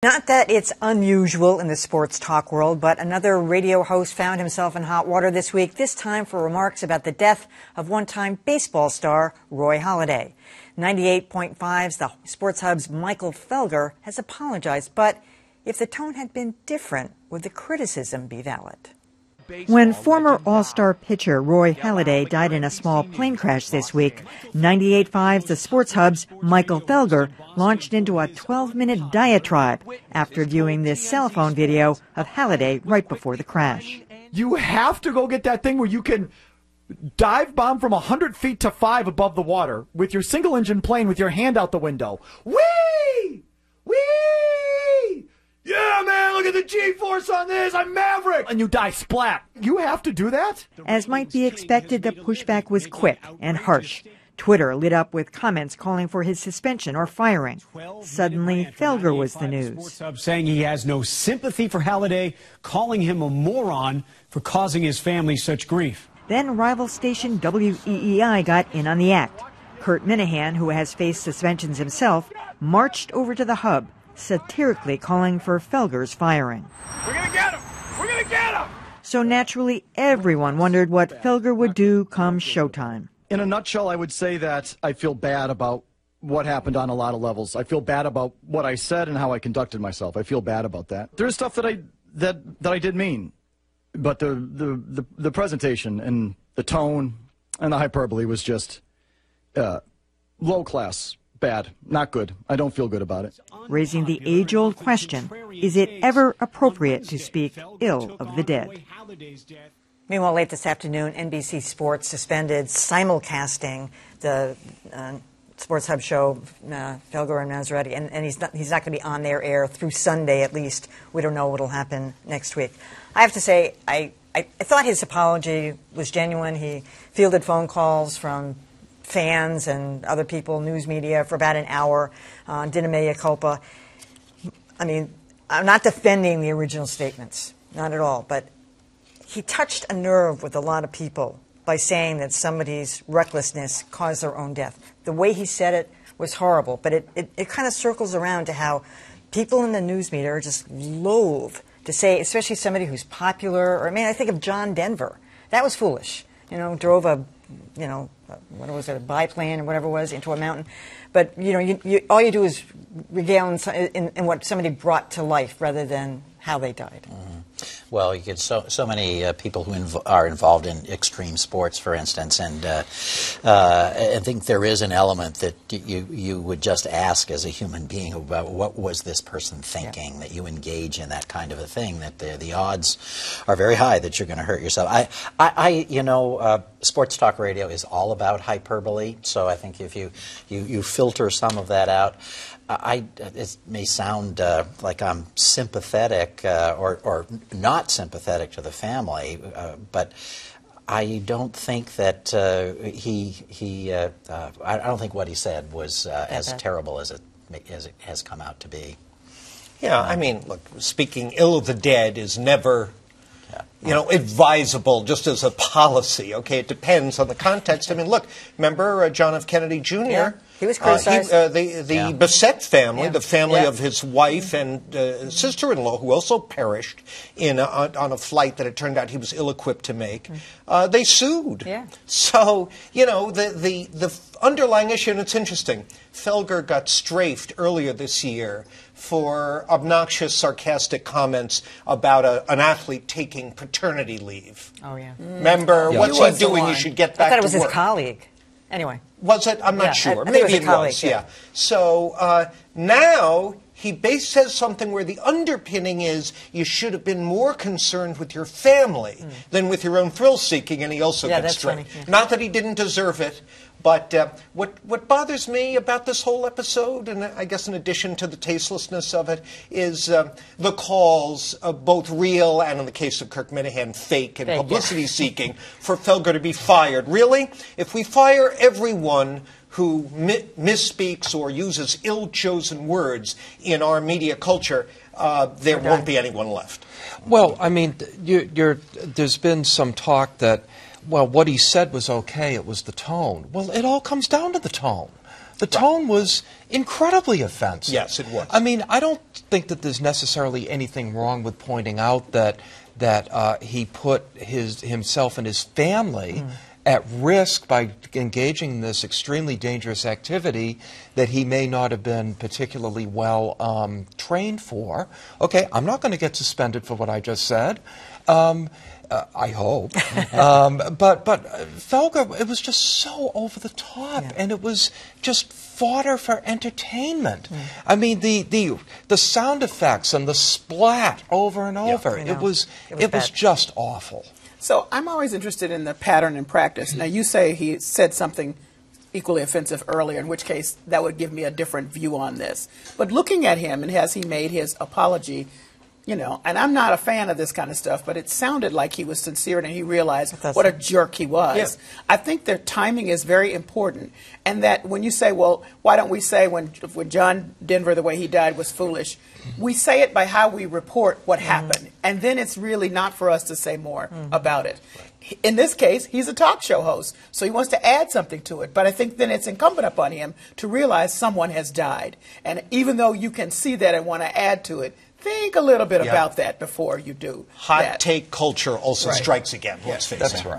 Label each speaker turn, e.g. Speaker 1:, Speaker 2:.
Speaker 1: Not that it's unusual in the sports talk world, but another radio host found himself in hot water this week, this time for remarks about the death of one-time baseball star Roy Halladay. 98.5's The Sports Hub's Michael Felger has apologized, but if the tone had been different, would the criticism be valid? When former All-Star pitcher Roy Halladay died in a small plane crash this week, 98.5's The Sports Hub's Michael Felger launched into a 12-minute diatribe after viewing this cell phone video of Halladay right before the crash.
Speaker 2: You have to go get that thing where you can dive bomb from 100 feet to 5 above the water with your single-engine plane with your hand out the window. Whee! Whee! Yeah, man, look at the G-force on this. I'm Maverick. And you die splat. You have to do that?
Speaker 1: As might be expected, the pushback was quick and harsh. Twitter lit up with comments calling for his suspension or firing. Suddenly, Felger was the news.
Speaker 3: Saying he has no sympathy for Halladay, calling him a moron for causing his family such grief.
Speaker 1: Then rival station WEEI got in on the act. Kurt Minahan, who has faced suspensions himself, marched over to the hub, satirically calling for Felger's firing.
Speaker 2: We're going to get him! We're going to get him!
Speaker 1: So naturally, everyone wondered what Felger would do come showtime.
Speaker 2: In a nutshell, I would say that I feel bad about what happened on a lot of levels. I feel bad about what I said and how I conducted myself. I feel bad about that. There's stuff that I did mean, but the presentation and the tone and the hyperbole was just low class. Bad. Not good. I don't feel good about it.
Speaker 1: Raising the age-old question, is it ever appropriate to speak ill of the dead? Meanwhile, late this afternoon, NBC Sports suspended simulcasting the Sports Hub show, Felger and Maserati, and he's not going to be on their air through Sunday at least. We don't know what will happen next week. I have to say, I thought his apology was genuine. He fielded phone calls from fans and other people, news media, for about an hour, did a mea culpa. I mean, I'm not defending the original statements, not at all, but he touched a nerve with a lot of people by saying that somebody's recklessness caused their own death. The way he said it was horrible, but it kind of circles around to how people in the news media are just loath to say, especially somebody who's popular, or I mean, I think of John Denver. That was foolish. You know, drove a, what was it, a biplane or whatever it was, into a mountain. But, all you do is regale in what somebody brought to life rather than how they died.
Speaker 4: Mm-hmm. Well, you get so many people who are involved in extreme sports, for instance, and I think there is an element that you would just ask as a human being about what was this person thinking, yeah, that you engage in that kind of a thing, that the odds are very high that you're going to hurt yourself. Sports talk radio is all about hyperbole, so I think if you filter some of that out, it may sound like I'm sympathetic or not sympathetic to the family, but I don't think that I don't think what he said was as terrible as it has come out to be.
Speaker 5: Yeah, I mean, look, speaking ill of the dead is never, advisable just as a policy. Okay, it depends on the context. I mean, look, remember John F. Kennedy Jr.?
Speaker 1: Yeah. He was criticized.
Speaker 5: The Bissett family, the family of his wife and sister-in-law, who also perished on a flight that it turned out he was ill-equipped to make, they sued. Yeah. So, the underlying issue, and it's interesting, Felger got strafed earlier this year for obnoxious, sarcastic comments about an athlete taking paternity leave.
Speaker 1: Oh, yeah.
Speaker 5: Remember, what's he doing? He should get back to work.
Speaker 1: I thought it was his colleague. Anyway.
Speaker 5: Was it? I'm not sure.
Speaker 1: Maybe it was, yeah.
Speaker 5: So now he says something where the underpinning is you should have been more concerned with your family than with your own thrill-seeking, and he also gets straight. Yeah. Not that he didn't deserve it, but what bothers me about this whole episode, and I guess in addition to the tastelessness of it, is the calls, both real and, in the case of Kirk Minahan, fake and publicity-seeking, for Felger to be fired. Really? If we fire everyone who misspeaks or uses ill-chosen words in our media culture, there won't be anyone left.
Speaker 6: Well, I mean, there's been some talk that, well, what he said was okay, it was the tone. Well, it all comes down to the tone. The tone was incredibly offensive.
Speaker 5: Yes, it was.
Speaker 6: I mean, I don't think that there's necessarily anything wrong with pointing out that he put himself and his family at risk by engaging in this extremely dangerous activity that he may not have been particularly well trained for. Okay, I'm not going to get suspended for what I just said. I hope. But Felger, it was just so over the top, and it was just fodder for entertainment. I mean, the sound effects and the splat over and over. It was just awful.
Speaker 7: So I'm always interested in the pattern and practice. Now, you say he said something equally offensive earlier, in which case that would give me a different view on this. But looking at him, and as he made his apology, you know, and I'm not a fan of this kind of stuff, but it sounded like he was sincere and he realized what a jerk he was. Yeah. I think their timing is very important. And that when you say, well, why don't we say when John Denver, the way he died, was foolish, we say it by how we report what happened. And then it's really not for us to say more about it. In this case, he's a talk show host, so he wants to add something to it. But I think then it's incumbent upon him to realize someone has died. And even though you can see that and want to add to it, think a little bit about that before you do
Speaker 5: Hot take culture also strikes again, let's face it.
Speaker 6: That's right.